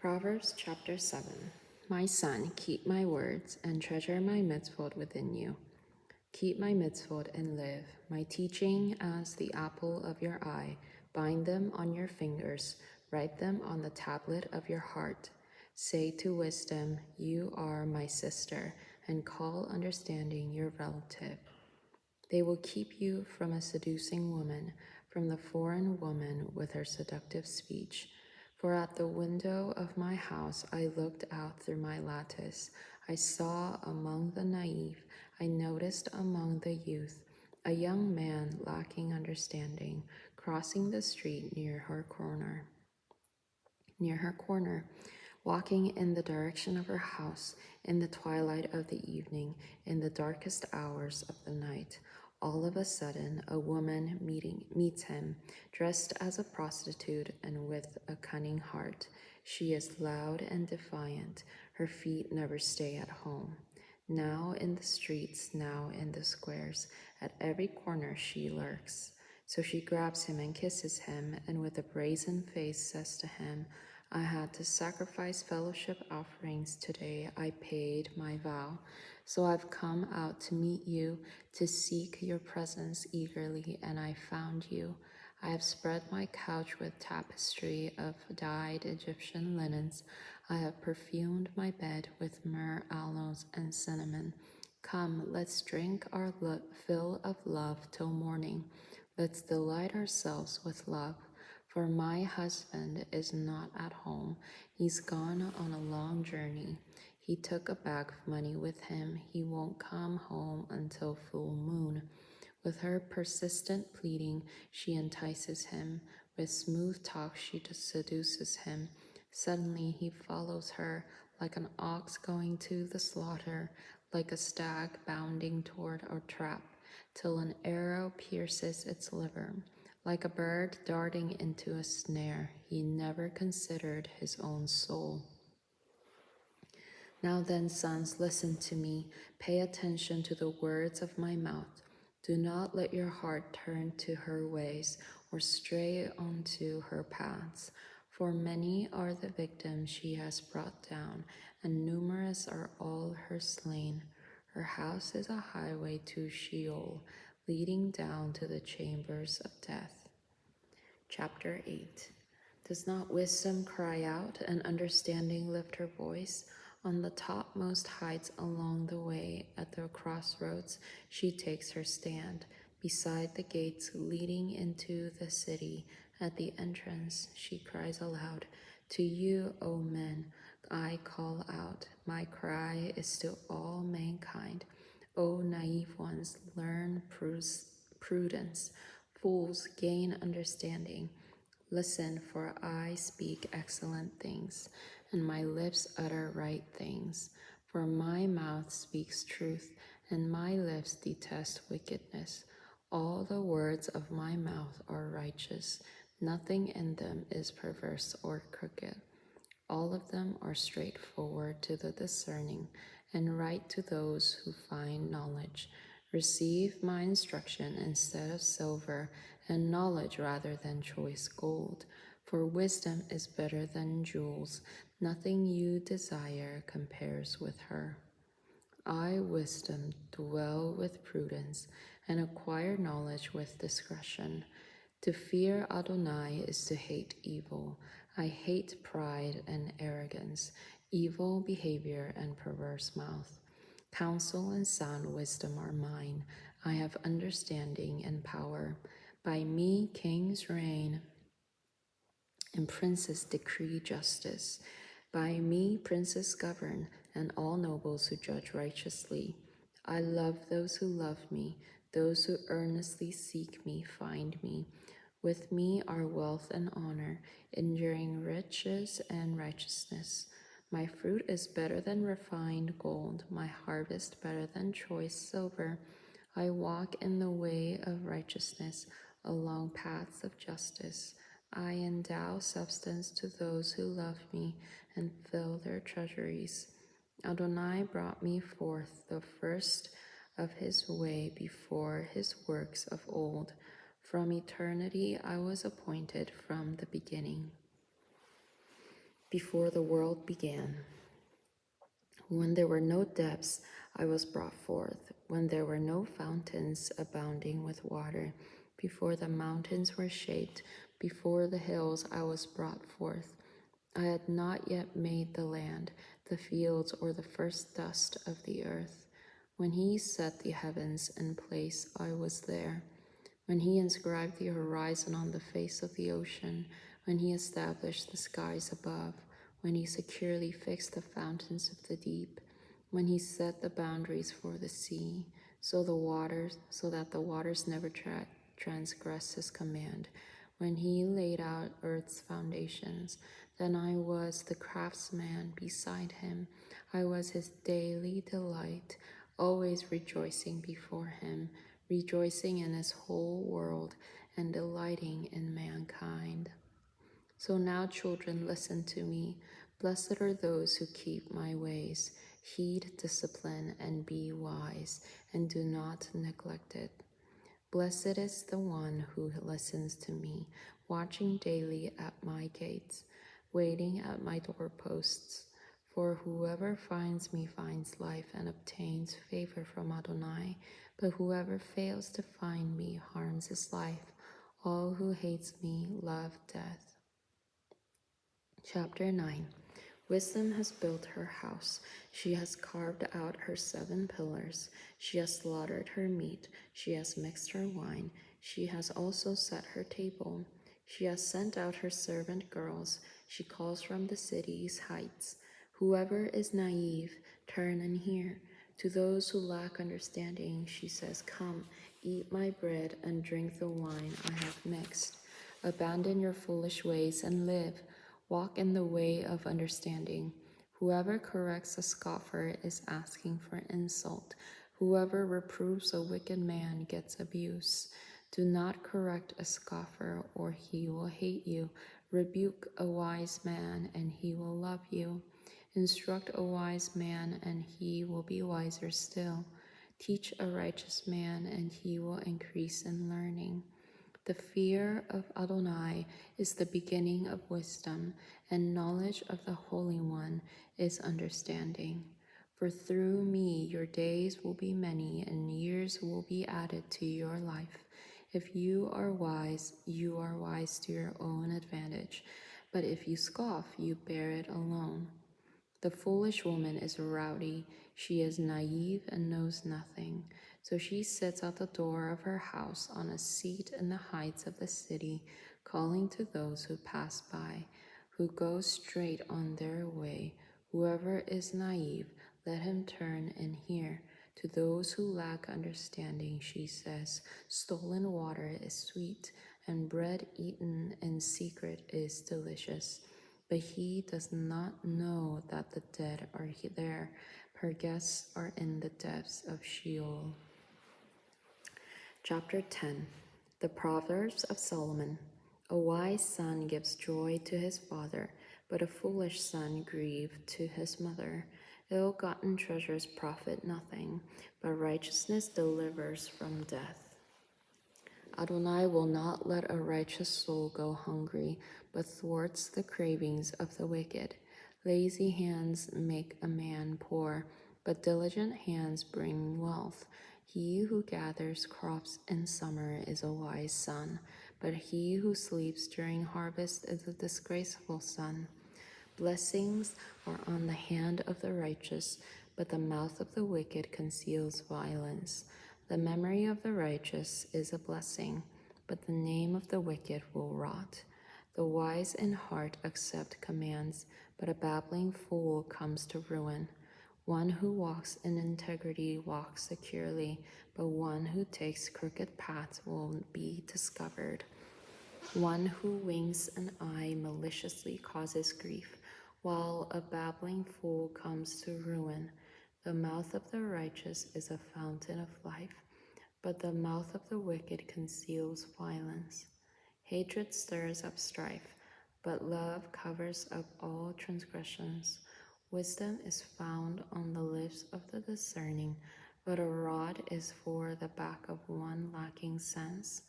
Proverbs chapter 7. My son, keep my words and treasure my mitzvot within you. Keep my mitzvot and live, my teaching as the apple of your eye. Bind them on your fingers, write them on the tablet of your heart. Say to wisdom, you are my sister, and call understanding your relative. They will keep you from a seducing woman, from the foreign woman with her seductive speech. For at the window of my house I looked out through my lattice. I saw among the naive, I noticed among the youth, a young man lacking understanding, crossing the street near her corner, walking in the direction of her house, in the twilight of the evening, in the darkest hours of the night. All of a sudden, a woman meets him, dressed as a prostitute and with a cunning heart. She is loud and defiant. Her feet never stay at home. Now in the streets, now in the squares, at every corner she lurks. So she grabs him and kisses him, and with a brazen face says to him, I had to sacrifice fellowship offerings today. I paid my vow. So I've come out to meet you, to seek your presence eagerly, and I found you. I have spread my couch with tapestry of dyed Egyptian linens. I have perfumed my bed with myrrh, aloes, and cinnamon. Come, let's drink our fill of love till morning. Let's delight ourselves with love. For my husband is not at home. He's gone on a long journey. He took a bag of money with him. He won't come home until full moon. With her persistent pleading, she entices him. With smooth talk, she seduces him. Suddenly he follows her, like an ox going to the slaughter, like a stag bounding toward a trap, till an arrow pierces its liver. Like a bird darting into a snare, he never considered his own soul. Now then, sons, listen to me. Pay attention to the words of my mouth. Do not let your heart turn to her ways or stray onto her paths. For many are the victims she has brought down, and numerous are all her slain. Her house is a highway to Sheol, leading down to the chambers of death. Chapter 8. Does not wisdom cry out and understanding lift her voice? On the topmost heights along the way, at the crossroads, she takes her stand. Beside the gates leading into the city, at the entrance, she cries aloud, to you, O men, I call out. My cry is to all mankind. O naive ones, learn prudence. Fools, gain understanding. Listen, for I speak excellent things, and my lips utter right things. For my mouth speaks truth, and my lips detest wickedness. All the words of my mouth are righteous. Nothing in them is perverse or crooked. All of them are straightforward to the discerning, and right to those who find knowledge. Receive my instruction instead of silver, and knowledge rather than choice gold. For wisdom is better than jewels. Nothing you desire compares with her. I, wisdom, dwell with prudence, and acquire knowledge with discretion. To fear Adonai is to hate evil. I hate pride and arrogance, evil behavior and perverse mouth. Counsel and sound wisdom are mine. I have understanding and power. By me kings reign and princes decree justice. By me princes govern, and all nobles who judge righteously. I love those who love me. Those who earnestly seek me find me. With me are wealth and honor, enduring riches and righteousness. My fruit is better than refined gold, my harvest better than choice silver. I walk in the way of righteousness, along paths of justice. I endow substance to those who love me and fill their treasuries. Adonai brought me forth the first of his way before his works of old. From eternity I was appointed from the beginning. before the world began. When there were no depths, I was brought forth, when there were no fountains abounding with water. Before the mountains were shaped, before the hills I was brought forth. I had not yet made the land, the fields, or the first dust of the earth. When he set the heavens in place, I was there. When he inscribed the horizon on the face of the ocean, when he established the skies above, when he securely fixed the fountains of the deep, when he set the boundaries for the sea, so that the waters never transgress his command, when he laid out earth's foundations, then I was the craftsman beside him. I was his daily delight, always rejoicing before him, rejoicing in his whole world and delighting in mankind. So now, children, listen to me. Blessed are those who keep my ways. Heed discipline and be wise, and do not neglect it. Blessed is the one who listens to me, watching daily at my gates, waiting at my doorposts. For whoever finds me finds life and obtains favor from Adonai, but whoever fails to find me harms his life. All who hates me love death. Chapter 9. Wisdom has built her house. She has carved out her 7 pillars. She has slaughtered her meat. She has mixed her wine. She has also set her table. She has sent out her servant girls. She calls from the city's heights. Whoever is naive, turn and hear. To those who lack understanding, she says, come, eat my bread and drink the wine I have mixed. Abandon your foolish ways and live. Walk in the way of understanding. Whoever corrects a scoffer is asking for insult. Whoever reproves a wicked man gets abuse. Do not correct a scoffer, or he will hate you. Rebuke a wise man, and he will love you. Instruct a wise man, and he will be wiser still. Teach a righteous man, and he will increase in learning. The fear of Adonai is the beginning of wisdom, and knowledge of the Holy One is understanding. For through me your days will be many, and years will be added to your life. If you are wise to your own advantage. But if you scoff, you bear it alone. The foolish woman is rowdy. She is naive and knows nothing. So she sits at the door of her house on a seat in the heights of the city, calling to those who pass by, who go straight on their way. Whoever is naive, let him turn and hear. To those who lack understanding, she says, stolen water is sweet, and bread eaten in secret is delicious. But he does not know that the dead are there. Her guests are in the depths of Sheol. Chapter 10. The Proverbs of Solomon. A wise son gives joy to his father, but a foolish son grieves to his mother. Ill-gotten treasures profit nothing, but righteousness delivers from death. Adonai will not let a righteous soul go hungry, but thwarts the cravings of the wicked. Lazy hands make a man poor, but diligent hands bring wealth. He who gathers crops in summer is a wise son, but he who sleeps during harvest is a disgraceful son. Blessings are on the hand of the righteous, but the mouth of the wicked conceals violence. The memory of the righteous is a blessing, but the name of the wicked will rot. The wise in heart accept commands, but a babbling fool comes to ruin. One who walks in integrity walks securely, but one who takes crooked paths will be discovered. One who winks an eye maliciously causes grief, while a babbling fool comes to ruin. The mouth of the righteous is a fountain of life, but the mouth of the wicked conceals violence. Hatred stirs up strife, but love covers up all transgressions. Wisdom is found on the lips of the discerning, but a rod is for the back of one lacking sense.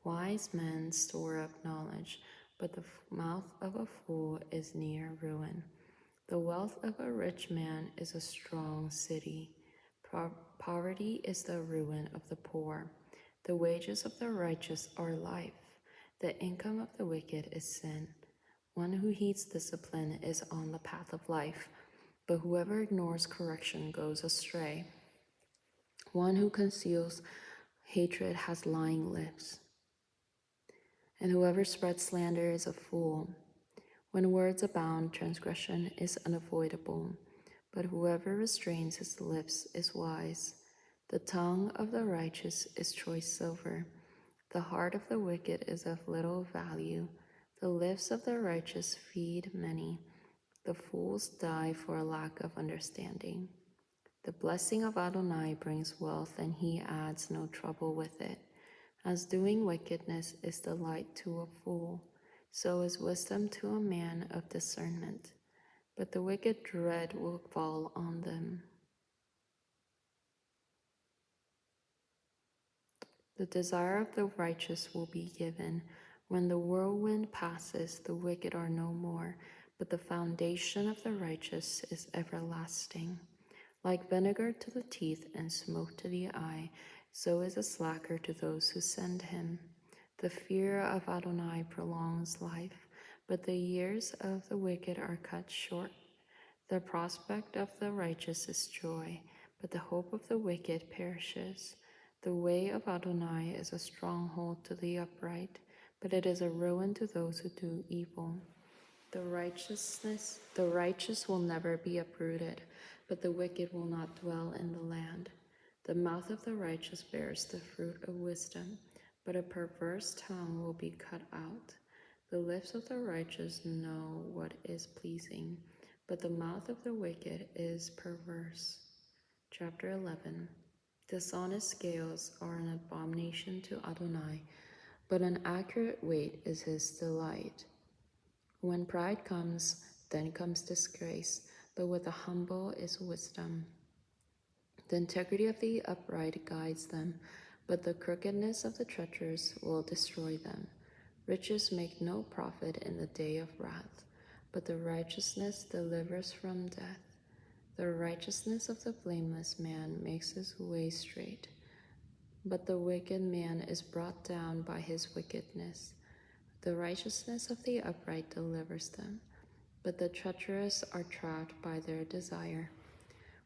Wise men store up knowledge, but the mouth of a fool is near ruin. The wealth of a rich man is a strong city. Poverty is the ruin of the poor. The wages of the righteous are life. The income of the wicked is sin. One who heeds discipline is on the path of life, but whoever ignores correction goes astray. One who conceals hatred has lying lips, and whoever spreads slander is a fool. When words abound, transgression is unavoidable, but whoever restrains his lips is wise. The tongue of the righteous is choice silver. The heart of the wicked is of little value. The lips of the righteous feed many. The fools die for a lack of understanding. The blessing of Adonai brings wealth, and he adds no trouble with it. As doing wickedness is delight to a fool, so is wisdom to a man of discernment. But the wicked dread will fall on them. The desire of the righteous will be given. When the whirlwind passes, the wicked are no more, but the foundation of the righteous is everlasting. Like vinegar to the teeth and smoke to the eye, so is a slacker to those who send him. The fear of Adonai prolongs life, but the years of the wicked are cut short. The prospect of the righteous is joy, but the hope of the wicked perishes. The way of Adonai is a stronghold to the upright, but it is a ruin to those who do evil. The righteous will never be uprooted, but the wicked will not dwell in the land. The mouth of the righteous bears the fruit of wisdom, but a perverse tongue will be cut out. The lips of the righteous know what is pleasing, but the mouth of the wicked is perverse. Chapter 11. Dishonest scales are an abomination to Adonai, but an accurate weight is his delight. When pride comes, then comes disgrace, but with the humble is wisdom. The integrity of the upright guides them, but the crookedness of the treacherous will destroy them. Riches make no profit in the day of wrath, but the righteousness delivers from death. The righteousness of the blameless man makes his way straight, but the wicked man is brought down by his wickedness. The righteousness of the upright delivers them, but the treacherous are trapped by their desire.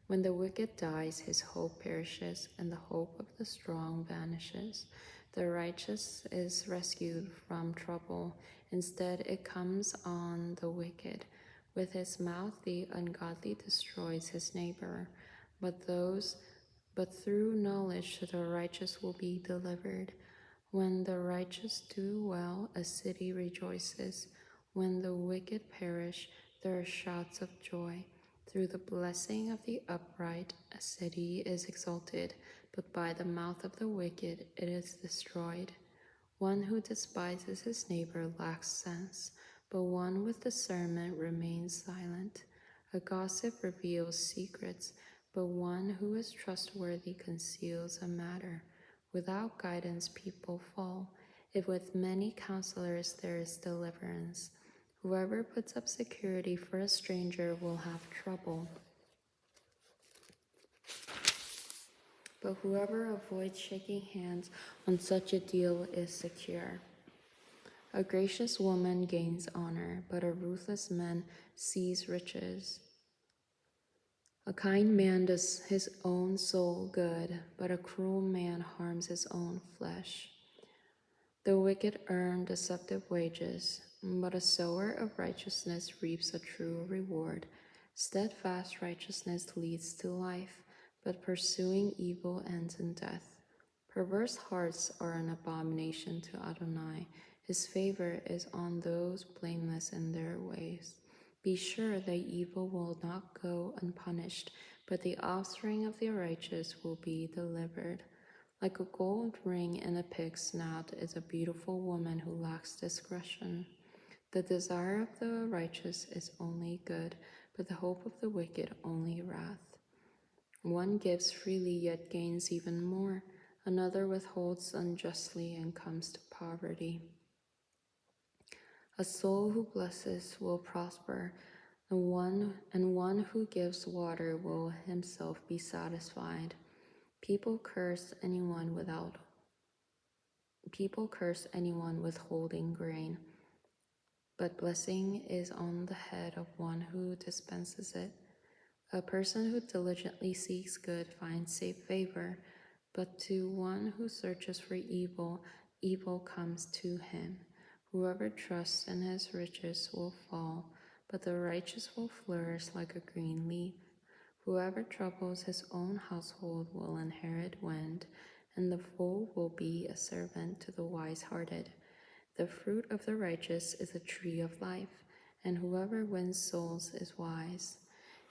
When the wicked dies, his hope perishes, and the hope of the strong vanishes. The righteous is rescued from trouble. Instead, it comes on the wicked. With his mouth, the ungodly destroys his neighbor, but through knowledge the righteous will be delivered. When the righteous do well, a city rejoices. When the wicked perish, there are shouts of joy. Through the blessing of the upright, a city is exalted, but by the mouth of the wicked it is destroyed. One who despises his neighbor lacks sense, but one with discernment remains silent. A gossip reveals secrets, but one who is trustworthy conceals a matter. Without guidance, people fall. If with many counselors there is deliverance, whoever puts up security for a stranger will have trouble. But whoever avoids shaking hands on such a deal is secure. A gracious woman gains honor, but a ruthless man sees riches. A kind man does his own soul good, but a cruel man harms his own flesh. The wicked earn deceptive wages, but a sower of righteousness reaps a true reward. Steadfast righteousness leads to life, but pursuing evil ends in death. Perverse hearts are an abomination to Adonai. His favor is on those blameless in their ways. Be sure that evil will not go unpunished, but the offspring of the righteous will be delivered. Like a gold ring in a pig's snout is a beautiful woman who lacks discretion. The desire of the righteous is only good, but the hope of the wicked only wrath. One gives freely yet gains even more. Another withholds unjustly and comes to poverty. A soul who blesses will prosper, and one who gives water will himself be satisfied. People curse anyone without People curse anyone withholding grain, but blessing is on the head of one who dispenses it. A person who diligently seeks good finds safe favor, but to one who searches for evil, evil comes to him. Whoever trusts in his riches will fall, but the righteous will flourish like a green leaf. Whoever troubles his own household will inherit wind, and the fool will be a servant to the wise-hearted. The fruit of the righteous is a tree of life, and whoever wins souls is wise.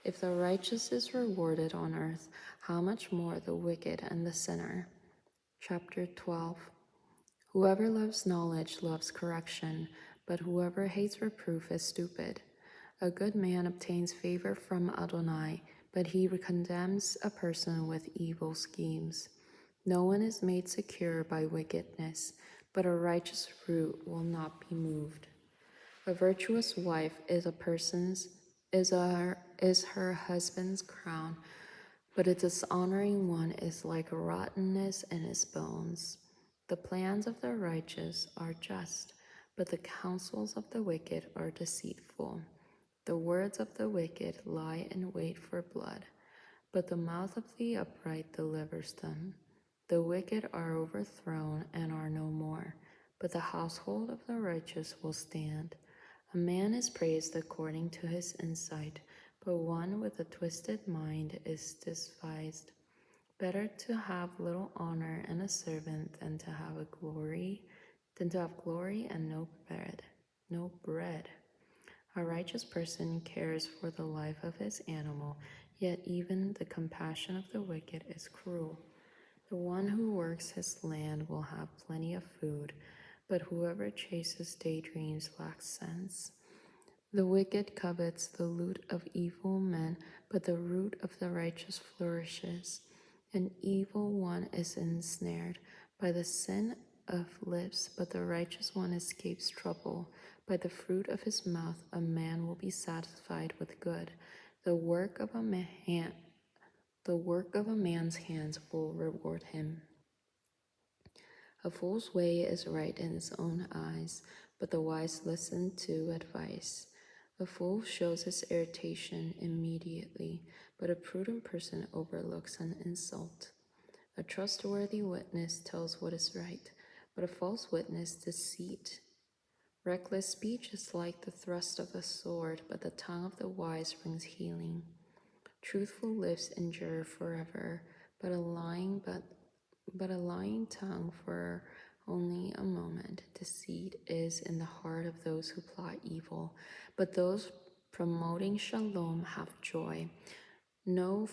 If the righteous is rewarded on earth, how much more the wicked and the sinner? Chapter 12. Whoever loves knowledge loves correction, but whoever hates reproof is stupid. A good man obtains favor from Adonai, but he condemns a person with evil schemes. No one is made secure by wickedness, but a righteous root will not be moved. A virtuous wife is her husband's crown, but a dishonoring one is like rottenness in his bones. The plans of the righteous are just, but the counsels of the wicked are deceitful. The words of the wicked lie in wait for blood, but the mouth of the upright delivers them. The wicked are overthrown and are no more, but the household of the righteous will stand. A man is praised according to his insight, but one with a twisted mind is despised. Better to have little honor in a servant than to have glory and no bread. A righteous person cares for the life of his animal, yet even the compassion of the wicked is cruel. The one who works his land will have plenty of food, but whoever chases daydreams lacks sense. The wicked covets the loot of evil men, but the root of the righteous flourishes. An evil one is ensnared by the sin of lips, but the righteous one escapes trouble. By the fruit of his mouth a man will be satisfied with good. The work of a man's hands will reward him. A fool's way is right in his own eyes, but the wise listen to advice. A fool shows his irritation immediately, but a prudent person overlooks an insult. A trustworthy witness tells what is right, but a false witness deceit. Reckless speech is like the thrust of a sword, but the tongue of the wise brings healing. Truthful lips endure forever, but a lying tongue for only a moment. Deceit is in the heart of those who plot evil, but those promoting shalom have joy. No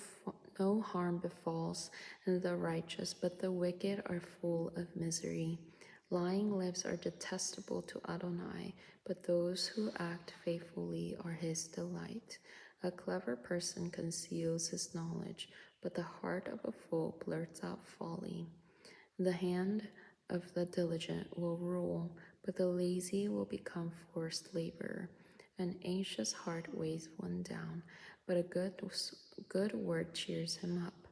harm befalls the righteous, but the wicked are full of misery. Lying lips are detestable to Adonai, but those who act faithfully are his delight. A clever person conceals his knowledge, but the heart of a fool blurts out folly. The hand of the diligent will rule, but the lazy will become forced labor. An anxious heart weighs one down, but a good word cheers him up.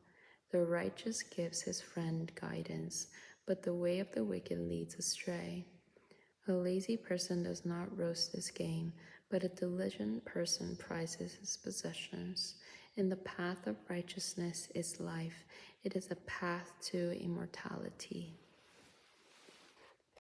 The righteous gives his friend guidance, but the way of the wicked leads astray. A lazy person does not roast his game, but a diligent person prizes his possessions. In the path of righteousness is life. It is a path to immortality.